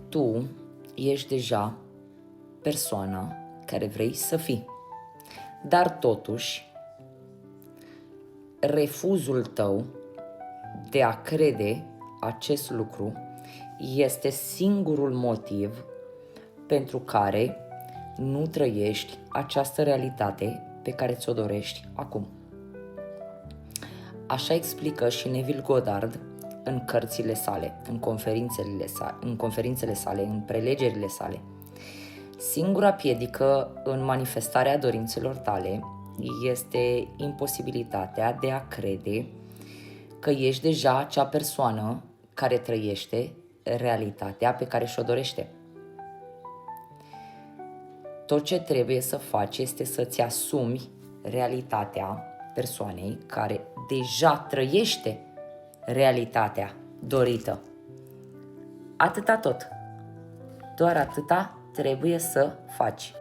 tu ești deja persoana care vrei să fii. Dar totuși, refuzul tău de a crede acest lucru este singurul motiv pentru care nu trăiești această realitate pe care ți-o dorești acum. Așa explică și Neville Goddard în cărțile sale, în conferințele sale, în prelegerile sale. Singura piedică în manifestarea dorințelor tale este imposibilitatea de a crede că ești deja acea persoană care trăiește realitatea pe care și-o dorește. Tot ce trebuie să faci este să-ți asumi realitatea persoanei care deja trăiește realitatea dorită. Atâta tot. Doar atâta trebuie să faci.